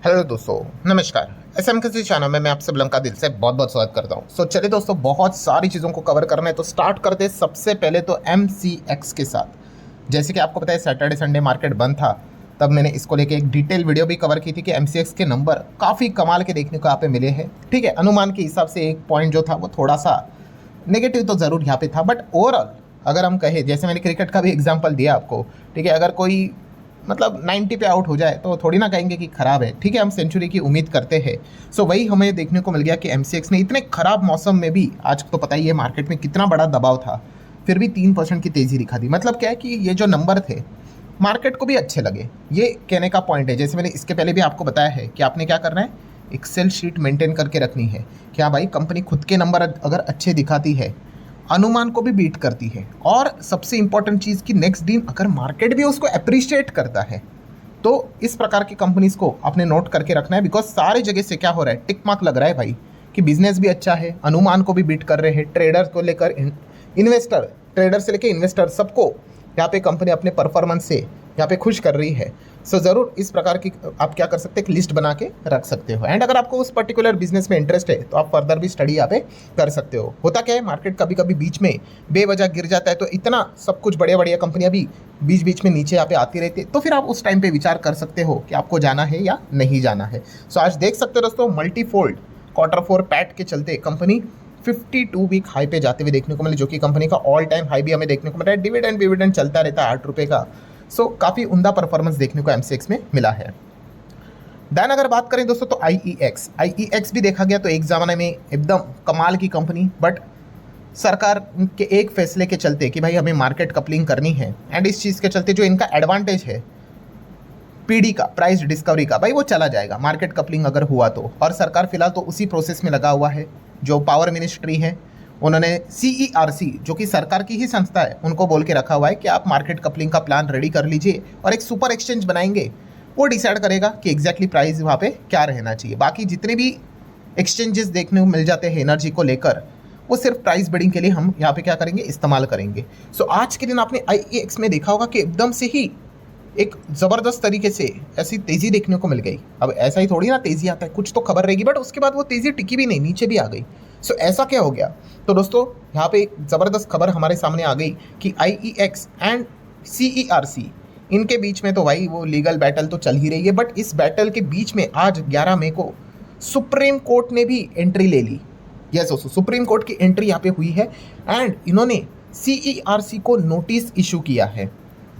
Hello दोस्तों, नमस्कार। SM किसी चैनल में मैं आप सब का दिल से बहुत बहुत स्वागत करता हूं। चलिए दोस्तों, बहुत सारी चीज़ों को कवर करना है तो स्टार्ट करते हैं सबसे पहले तो MCX के साथ। जैसे कि आपको पता है सैटरडे संडे मार्केट बंद था, तब मैंने इसको लेके एक डिटेल वीडियो भी कवर की थी कि MCX के नंबर काफ़ी कमाल के देखने को यहाँ पे मिले हैं। ठीक है, अनुमान के हिसाब से एक पॉइंट जो था वो थोड़ा सा नेगेटिव तो ज़रूर यहाँ पे था, बट ओवरऑल अगर हम कहें, जैसे मैंने क्रिकेट का भी एग्जाम्पल दिया आपको, ठीक है, अगर कोई मतलब 90 पे आउट हो जाए तो थोड़ी ना कहेंगे कि खराब है। ठीक है, हम सेंचुरी की उम्मीद करते हैं। सो वही हमें देखने को मिल गया कि MCX ने इतने खराब मौसम में भी, आज तो पता ही है मार्केट में कितना बड़ा दबाव था, फिर भी 3% की तेज़ी दिखा दी। मतलब क्या है कि ये जो नंबर थे मार्केट को भी अच्छे लगे, ये कहने का पॉइंट है। जैसे मैंने इसके पहले भी आपको बताया है कि आपने क्या करना है, एक्सेल शीट मेंटेन करके रखनी है। क्या भाई, कंपनी खुद के नंबर अगर अच्छे दिखाती है, अनुमान को भी बीट करती है, और सबसे इंपॉर्टेंट चीज़ कि नेक्स्ट दिन अगर मार्केट भी उसको अप्रिशिएट करता है, तो इस प्रकार की कंपनीज को आपने नोट करके रखना है। बिकॉज सारे जगह से क्या हो रहा है, टिक मार्क लग रहा है भाई कि बिजनेस भी अच्छा है, अनुमान को भी बीट कर रहे हैं, ट्रेडर को लेकर इन्वेस्टर, ट्रेडर से लेकर इन्वेस्टर सबको यहाँ पे कंपनी अपने परफॉर्मेंस से यहाँ पे खुश कर रही है। सो ज़रूर इस प्रकार की आप क्या कर सकते हैं, एक लिस्ट बना के रख सकते हो। एंड अगर आपको उस पर्टिकुलर बिजनेस में इंटरेस्ट है तो आप फर्दर भी स्टडी यहाँ पे कर सकते हो। होता क्या है, मार्केट कभी कभी बीच में बेवजह गिर जाता है, तो इतना सब कुछ बढ़िया बढ़िया कंपनियां भी बीच बीच में नीचे यहाँ पे आती रहती है, तो फिर आप उस टाइम पे विचार कर सकते हो कि आपको जाना है या नहीं जाना है। सो आज देख सकते हो दोस्तों, मल्टीफोल्ड Q4 पैट के चलते कंपनी 52 वीक हाई पे जाते हुए देखने को मिले, जो कि कंपनी का ऑल टाइम हाई भी हमें देखने को मिल रहा है। डिविडेंड चलता रहता है 8 रुपये का। सो काफ़ी उमदा परफॉर्मेंस देखने को MCX में मिला है। देन अगर बात करें दोस्तों तो IEX भी देखा गया तो एक ज़माने में एकदम कमाल की कंपनी, बट सरकार के एक फैसले के चलते कि भाई हमें मार्केट कपलिंग करनी है, एंड इस चीज़ के चलते जो इनका एडवांटेज है PD का, प्राइस डिस्कवरी का, भाई वो चला जाएगा मार्केट कपलिंग अगर हुआ तो। और सरकार फिलहाल तो उसी प्रोसेस में लगा हुआ है। जो पावर मिनिस्ट्री है, उन्होंने CERC जो कि सरकार की ही संस्था है, उनको बोल के रखा हुआ है कि आप मार्केट कपलिंग का प्लान रेडी कर लीजिए और एक सुपर एक्सचेंज बनाएंगे। वो डिसाइड करेगा कि एग्जैक्टली प्राइस वहाँ पे क्या रहना चाहिए। बाकी जितने भी एक्सचेंजेस देखने को मिल जाते हैं एनर्जी को लेकर, वो सिर्फ प्राइस बिडिंग के लिए हम यहाँ पे क्या करेंगे, इस्तेमाल करेंगे। सो आज के दिन आपने IEX में देखा होगा कि एकदम से ही एक ज़बरदस्त तरीके से ऐसी तेज़ी देखने को मिल गई। अब ऐसा ही थोड़ी ना तेज़ी आता है, कुछ तो खबर रहेगी, बट उसके बाद वो तेज़ी टिकी भी नहीं, नीचे भी आ गई। सो ऐसा क्या हो गया, तो दोस्तों यहाँ पे एक ज़बरदस्त खबर हमारे सामने आ गई कि IEX एंड CERC इनके बीच में तो भाई वो लीगल बैटल तो चल ही रही है, बट इस बैटल के बीच में आज 11 मई को सुप्रीम कोर्ट ने भी एंट्री ले ली। यस दोस्तों, सुप्रीम कोर्ट की एंट्री यहाँ पे हुई है, एंड इन्होंने CERC को नोटिस इशू किया है।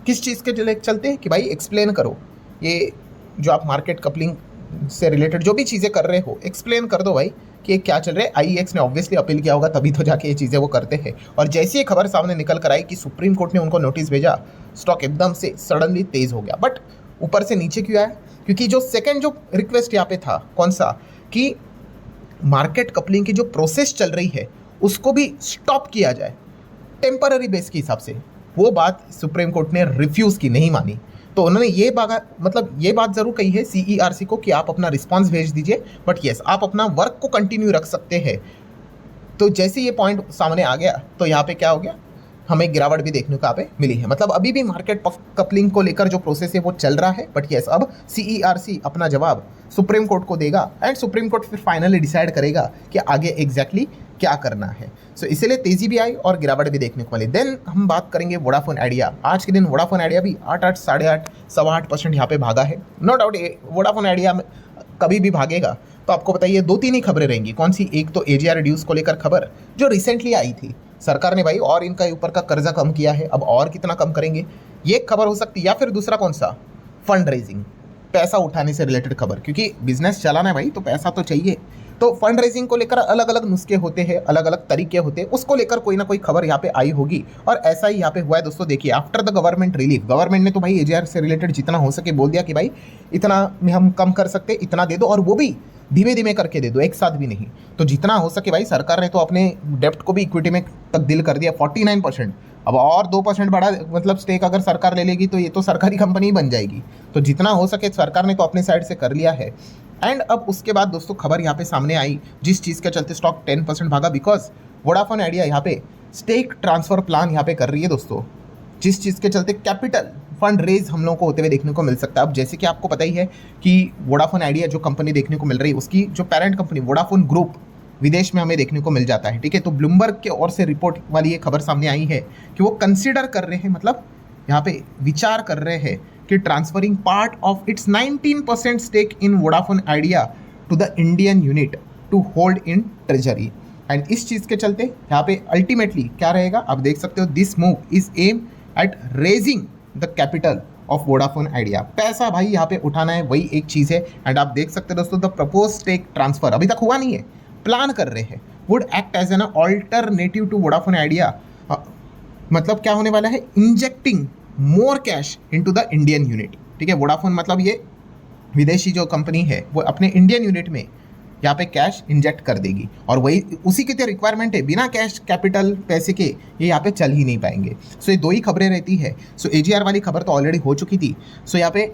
किस चीज़ के चलते हैं कि भाई एक्सप्लेन करो, ये जो आप मार्केट कपलिंग से रिलेटेड जो भी चीज़ें कर रहे हो, एक्सप्लेन कर दो भाई कि ये क्या चल रहा है। IEX ने ऑब्वियसली अपील किया होगा, तभी तो जाके ये चीज़ें वो करते हैं। और जैसी ये खबर सामने निकल कर आई कि सुप्रीम कोर्ट ने उनको नोटिस भेजा, स्टॉक एकदम से सडनली तेज़ हो गया। बट ऊपर से नीचे क्यों आया, क्योंकि जो सेकेंड जो रिक्वेस्ट यहाँ पे था, कौन सा, कि मार्केट कपलिंग की जो प्रोसेस चल रही है उसको भी स्टॉप किया जाए टेम्पररी बेस के हिसाब से, वो बात सुप्रीम कोर्ट ने रिफ्यूज़ की, नहीं मानी। तो उन्होंने ये बात ज़रूर कही है CERC को कि आप अपना रिस्पांस भेज दीजिए, बट यस आप अपना वर्क को कंटिन्यू रख सकते हैं। तो जैसे ये पॉइंट सामने आ गया तो यहाँ पे क्या हो गया, हमें गिरावट भी देखने को यहाँ पे मिली है। मतलब अभी भी मार्केट कपलिंग को लेकर जो प्रोसेस है वो चल रहा है, बट यस अब CERC अपना जवाब सुप्रीम कोर्ट को देगा, एंड सुप्रीम कोर्ट फिर फाइनली डिसाइड करेगा कि आगे एग्जैक्टली क्या करना है। सो इसीलिए तेज़ी भी आई और गिरावट भी देखने को मिली। देन हम बात करेंगे वोडाफोन आइडिया। आज के दिन वोडाफोन आइडिया भी 8, 8, 8.5% यहाँ पे भागा है। नो डाउट वोडाफोन आइडिया कभी भी भागेगा। तो आपको बताइए 2-3 ही खबरें रहेंगी। कौन सी, एक तो AGR रिड्यूस को लेकर खबर जो रिसेंटली आई थी, सरकार ने भाई और इनका ऊपर का कर्जा कम किया है, अब और कितना कम करेंगे, ये खबर हो सकती है। या फिर दूसरा कौन सा, फंड रेजिंग, पैसा उठाने से रिलेटेड खबर, क्योंकि बिजनेस चलाना है भाई तो पैसा तो चाहिए। तो फंड रेजिंग को लेकर अलग अलग नुस्खे होते हैं, अलग अलग तरीके होते हैं, उसको लेकर कोई ना कोई खबर यहाँ पे आई होगी। और ऐसा ही यहाँ पे हुआ है दोस्तों। देखिए, after the government relief, government ने तो भाई AGR से रिलेटेड जितना हो सके बोल दिया कि भाई इतना में हम कम कर सकते, इतना दे दो, और वो भी धीमे धीमे करके दे दो, एक साथ भी नहीं। तो जितना हो सके भाई, सरकार ने तो अपने डेप्ट को भी इक्विटी में तब्दील कर दिया 49%। अब और 2% बढ़ा, मतलब स्टेक अगर सरकार ले लेगी तो ये तो सरकारी कंपनी ही बन जाएगी। तो जितना हो सके सरकार ने तो अपने साइड से कर लिया है। एंड अब उसके बाद दोस्तों खबर यहाँ पे सामने आई, जिस चीज़ के चलते स्टॉक 10% भागा, बिकॉज वोडाफोन आइडिया यहाँ पे स्टेक ट्रांसफर प्लान यहाँ पे कर रही है दोस्तों, जिस चीज़ के चलते कैपिटल फंड रेज हम लोगों को होते हुए देखने को मिल सकता है। अब जैसे कि आपको पता ही है कि वोडाफोन आइडिया जो कंपनी देखने को मिल रही है, उसकी जो पेरेंट कंपनी वोडाफोन ग्रुप विदेश में हमें देखने को मिल जाता है, ठीक है। तो ब्लूमबर्ग के ओर से रिपोर्ट वाली ये खबर सामने आई है कि वो कंसिडर कर रहे हैं, मतलब यहाँ पे विचार कर रहे हैं कि transferring part of its 19% stake in Vodafone Idea to the Indian unit to hold in treasury. And इस चीज़ के चलते यहाँ पे अल्टीमेटली क्या रहेगा, आप देख सकते हो, this move is aim at raising the capital of Vodafone Idea. पैसा भाई यहाँ पे उठाना है, वही एक चीज़ है। एंड आप देख सकते हो दोस्तों, द प्रपोज स्टेक ट्रांसफर अभी तक हुआ नहीं है, प्लान कर रहे हैं, would act as an alternative to Vodafone Idea. मतलब क्या होने वाला है, injecting more cash into the Indian unit, ठीक है। वोडाफोन मतलब ये विदेशी जो कंपनी है वो अपने इंडियन यूनिट में यहाँ पे कैश इंजेक्ट कर देगी, और वही उसी की तो रिक्वायरमेंट है, बिना कैश कैपिटल पैसे के ये यहाँ पे चल ही नहीं पाएंगे। सो ये दो ही खबरें रहती है। सो एजीआर वाली खबर तो ऑलरेडी हो चुकी थी। सो यहाँ पे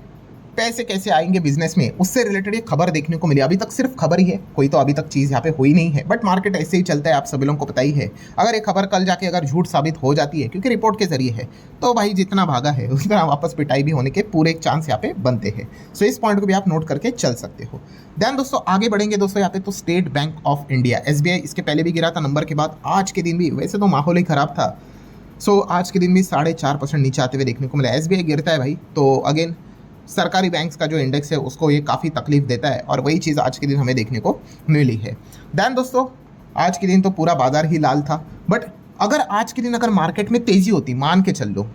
पैसे कैसे आएंगे बिजनेस में, उससे रिलेटेड ये खबर देखने को मिली। अभी तक सिर्फ खबर ही है, कोई तो अभी तक चीज़ यहाँ पे हुई नहीं है, बट मार्केट ऐसे ही चलता है, आप सभी लोगों को पता ही है। अगर ये खबर कल जाके अगर झूठ साबित हो जाती है, क्योंकि रिपोर्ट के जरिए है, तो भाई जितना भागा है उतना वापस पिटाई भी होने के पूरे चांस यहाँ पे बनते हैं। सो इस पॉइंट को भी आप नोट करके चल सकते हो। देन दोस्तों आगे बढ़ेंगे दोस्तों, यहाँ पे तो state bank of India SBI इसके पहले भी गिरा था नंबर के बाद, आज के दिन भी वैसे तो माहौल ही खराब था। सो आज के दिन भी 4.5% नीचे आते हुए देखने को मिला। SBI गिरता है भाई, तो अगेन सरकारी बैंक्स का जो इंडेक्स है उसको ये काफ़ी तकलीफ देता है, और वही चीज़ आज के दिन हमें देखने को मिली है। देन दोस्तों आज के दिन तो पूरा बाजार ही लाल था, बट अगर आज के दिन अगर मार्केट में तेज़ी होती, मान के चल लो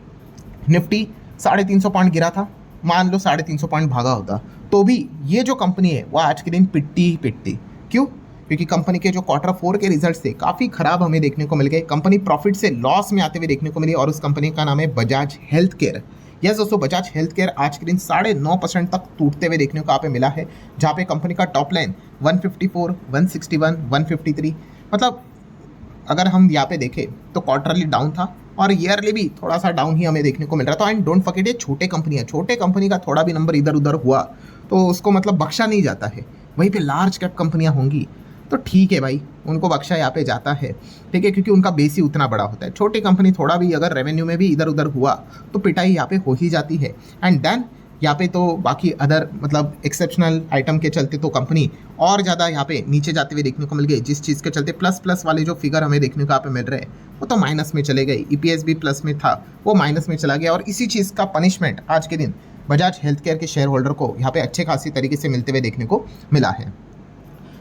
निफ्टी 350 पॉइंट गिरा था, मान लो 350 पॉइंट भागा होता, तो भी ये जो कंपनी है वो आज के दिन पिटती ही पिटती। क्यों? क्योंकि कंपनी के जो Q4 के रिजल्ट्स थे काफ़ी खराब हमें देखने को मिल गए। कंपनी प्रॉफिट से लॉस में आते हुए देखने को मिली, और उस कंपनी का नाम है बजाज हेल्थ केयर। यस दोस्तों, बजाज हेल्थ केयर आज के दिन 9.5% तक टूटते हुए देखने को यहाँ पे मिला है, जहाँ पे कंपनी का टॉप लाइन 154, 161, 153, मतलब अगर हम यहाँ पे देखें तो क्वार्टरली डाउन था, और ईयरली भी थोड़ा सा डाउन ही हमें देखने को मिल रहा था। एंड डोंट फॉरगेट, ये छोटे कंपनी है, छोटे कंपनी का थोड़ा भी नंबर इधर उधर हुआ तो उसको मतलब बख्शा नहीं जाता है। वहीं पे लार्ज कैप कंपनियां होंगी तो ठीक है भाई, उनको बख्शा यहाँ पे जाता है, ठीक है, क्योंकि उनका बेस ही उतना बड़ा होता है। छोटी कंपनी थोड़ा भी अगर रेवेन्यू में भी इधर उधर हुआ तो पिटाई यहाँ पे हो ही जाती है। एंड देन यहाँ पे तो बाकी अदर मतलब एक्सेप्शनल आइटम के चलते तो कंपनी और ज़्यादा यहाँ पे नीचे जाते हुए देखने को मिल गई, जिस चीज़ के चलते प्लस वाले जो फिगर हमें देखने को यहाँ पे मिल रहे हैं वो तो माइनस में चले गए। EPS भी प्लस में था, वो माइनस में चला गया, और इसी चीज़ का पनिशमेंट आज के दिन बजाज हेल्थ केयर के शेयर होल्डर को यहाँ पे अच्छे खासी तरीके से मिलते हुए देखने को मिला है।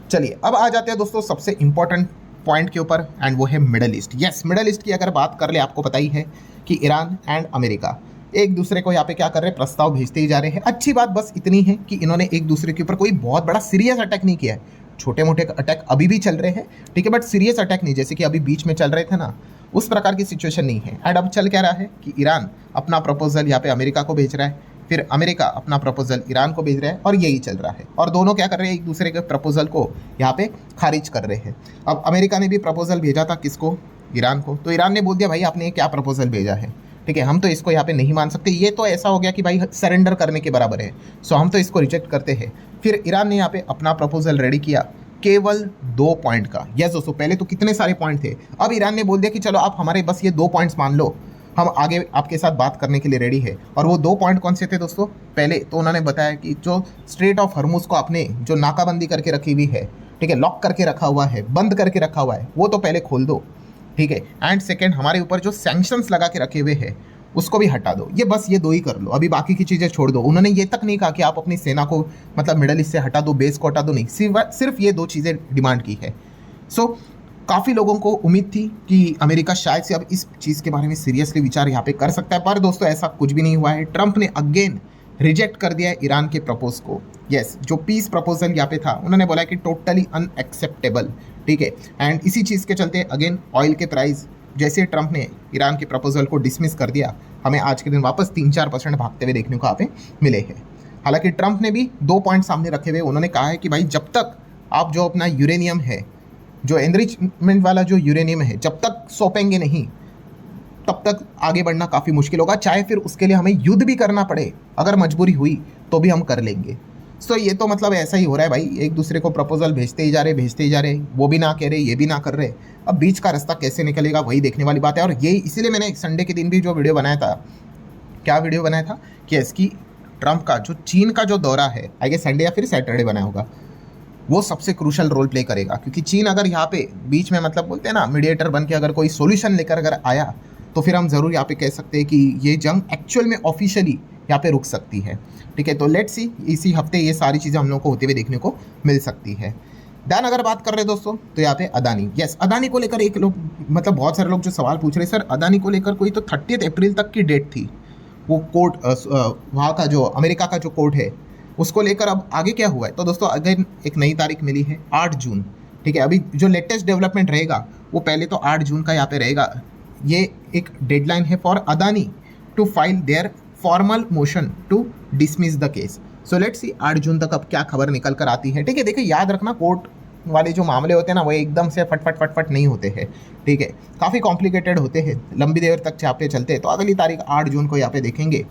चलिए अब आ जाते हैं दोस्तों सबसे इंपॉर्टेंट पॉइंट के ऊपर, एंड वो है middle east. Yes, middle east की अगर बात कर ले, आपको पता ही है कि ईरान एंड अमेरिका एक दूसरे को यहाँ पे क्या कर रहे हैं, प्रस्ताव भेजते ही जा रहे हैं। अच्छी बात बस इतनी है कि इन्होंने एक दूसरे के ऊपर कोई बहुत बड़ा सीरियस अटैक नहीं किया है, छोटे मोटे अटैक अभी भी चल रहे हैं, ठीक है, बट सीरियस अटैक नहीं, जैसे कि अभी बीच में चल रहे थे ना, उस प्रकार की सिचुएशन नहीं है। एंड अब चल क्या रहा है कि ईरान अपना प्रपोजल यहाँ पे अमेरिका को भेज रहा है, फिर अमेरिका अपना प्रपोजल ईरान को भेज रहा है, और यही चल रहा है। और दोनों क्या कर रहे हैं, एक दूसरे के प्रपोजल को यहाँ पे खारिज कर रहे हैं। अब अमेरिका ने भी प्रपोजल भेजा था किसको, ईरान को, तो ईरान ने बोल दिया भाई आपने क्या प्रपोजल भेजा है, ठीक है, हम तो इसको यहाँ पे नहीं मान सकते, ये तो ऐसा हो गया कि भाई सरेंडर करने के बराबर है, सो हम तो इसको रिजेक्ट करते हैं। फिर ईरान ने यहाँ पे अपना प्रपोजल रेडी किया केवल 2 पॉइंट का। यस दोस्तों, पहले तो कितने सारे पॉइंट थे, अब ईरान ने बोल दिया कि चलो आप हमारे बस ये 2 पॉइंट्स मान लो, हम आगे आपके साथ बात करने के लिए रेडी है। और वो 2 पॉइंट कौन से थे दोस्तों? पहले तो उन्होंने बताया कि जो स्ट्रेट ऑफ हॉर्मुज को आपने जो नाकाबंदी करके रखी हुई है, ठीक है, लॉक करके रखा हुआ है, बंद करके रखा हुआ है, वो तो पहले खोल दो, ठीक है। एंड सेकेंड, हमारे ऊपर जो सैंक्शंस लगा के रखे हुए हैं उसको भी हटा दो। ये बस ये 2 ही कर लो, अभी बाकी की चीज़ें छोड़ दो। उन्होंने ये तक नहीं कहा कि आप अपनी सेना को मतलब मिडल ईस्ट से हटा दो, बेस को हटा दो, नहीं, सिर्फ ये 2 चीज़ें डिमांड की है। सो काफ़ी लोगों को उम्मीद थी कि अमेरिका शायद से अब इस चीज़ के बारे में सीरियसली विचार यहाँ पे कर सकता है, पर दोस्तों ऐसा कुछ भी नहीं हुआ है। ट्रंप ने अगेन रिजेक्ट कर दिया है ईरान के प्रपोज को। यस, जो पीस प्रपोजल यहाँ पे था उन्होंने बोला कि टोटली अनएक्सेप्टेबल, ठीक है। एंड इसी चीज़ के चलते अगेन ऑयल के प्राइस, जैसे ट्रंप ने ईरान के प्रपोजल को डिसमिस कर दिया, हमें आज के दिन वापस 3-4% भागते हुए देखने को यहाँ पे मिले हैं। हालांकि ट्रंप ने भी 2 पॉइंट सामने रखे हुए, उन्होंने कहा है कि भाई जब तक आप जो अपना यूरेनियम है, जो एनरिचमेंट वाला जो यूरेनियम है, जब तक सौंपेंगे नहीं तब तक आगे बढ़ना काफ़ी मुश्किल होगा, चाहे फिर उसके लिए हमें युद्ध भी करना पड़े, अगर मजबूरी हुई तो भी हम कर लेंगे। सो ये तो मतलब ऐसा ही हो रहा है भाई, एक दूसरे को प्रपोजल भेजते ही जा रहे, वो भी ना कह रहे, ये भी ना कर रहे। अब बीच का रास्ता कैसे निकलेगा वही देखने वाली बात है। और यही इसीलिए मैंने संडे के दिन भी जो वीडियो बनाया था क्या वीडियो बनाया था कि इसकी ट्रम्प का जो चीन का जो दौरा है, आई गेस संडे या फिर सैटरडे बनाया होगा, वो सबसे क्रूशल रोल प्ले करेगा, क्योंकि चीन अगर यहाँ पे बीच में मतलब बोलते हैं ना मीडिएटर बन के अगर कोई सोल्यूशन लेकर अगर आया तो फिर हम ज़रूर यहाँ पे कह सकते हैं कि ये जंग एक्चुअल में ऑफिशियली यहाँ पे रुक सकती है। ठीक है, तो लेट्स सी इसी हफ्ते ये सारी चीज़ें हम लोग को होते हुए देखने को मिल सकती है। देन अगर बात कर रहे हैं दोस्तों तो यहाँ पे अदानी, यस अदानी को लेकर एक लोग मतलब बहुत सारे लोग जो सवाल पूछ रहे हैं, सर अदानी को लेकर कोई तो 30 अप्रैल तक की डेट थी, वो कोर्ट वहाँ का जो अमेरिका का जो कोर्ट है उसको लेकर अब आगे क्या हुआ है। तो दोस्तों अगेन एक नई तारीख मिली है 8 जून। ठीक है, अभी जो लेटेस्ट डेवलपमेंट रहेगा वो पहले तो 8 जून का यहाँ पे रहेगा। ये एक डेडलाइन है for Adani to file their formal motion to dismiss the case. So let's see 8 June तक अब क्या खबर निकल कर आती है। ठीक है, देखिए याद रखना कोर्ट वाले जो मामले होते हैं ना वो एकदम से फटफट नहीं होते हैं। ठीक है, काफ़ी कॉम्प्लिकेटेड होते हैं, लंबी देर तक यहाँ पे चलते हैं। तो अगली तारीख 8 जून को यहाँ पे देखेंगे,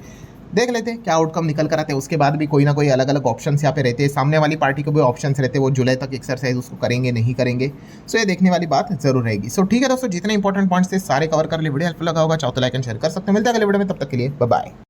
देख लेते हैं क्या आउटकम निकल कर आते हैं। उसके बाद भी कोई ना कोई अलग अलग ऑप्शन यहाँ पे रहते हैं, सामने वाली पार्टी को भी ऑप्शंस रहते हैं, वो जुलाई तक एक्सरसाइज उसको करेंगे नहीं करेंगे। सो ये देखने वाली बात जरूर रहेगी। सो ठीक है दोस्तों, जितने इंपॉर्टेंट पॉइंट्स थे सारे कवर कर लिए, वीडियो हेल्पफुल लगा होगा चाहो तो लाइक एंड शेयर कर सकते हैं। मिलते हैं अगले वीडियो में, तब तक के लिए बाय बाय।